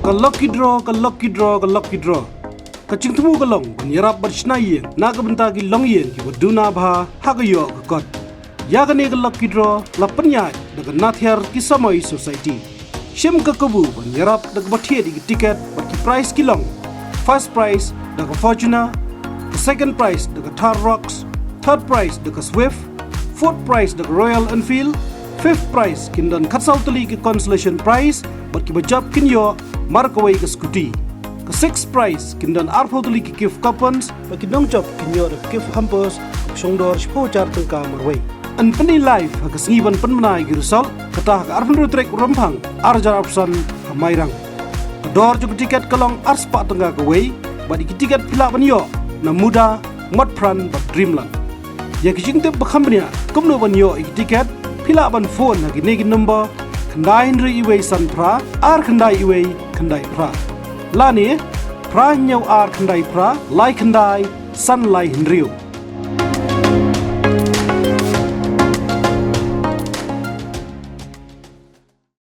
ka lucky draw ka chingtmu ka long ban yarap bar shna yen na ka benta ki long yen ki waduna bha ha ka yo ka kot ya ka ne ka lucky draw la panya daga na Thiar ki Samoi society shim ka kabu ban yarap daga bathie di ticket bat ki price ki long first prize daga Fortuner, second prize daga Thiar Rocks, third prize daga Swift, fourth prize daga Royal Enfield, fifth prize kindan Katsautali ki consolation prize bat ki bajab kinyo markaway ka scooty. Ka sixth prize kindan Arpotali ki gift coupons bat ki dongchop kinyo the gift hampers shongdor shpo char tengka marway. An pani live ha ka singiban panmanai ki result kata ka arpun trek rompang arjar option ha Mairang. Dor juga tiket kalong arspa tengah kaway bat ki tiket pila banyo na muda mat pran bat dreamland. Ya ki jingte bakhambnya kumno banyo ik tiket pila ban phone ha ki negi number khandai nri iwe san pra ar khandai iwe khandai pra lani pra nyau ar khandai pra lai khandai san lai hinriu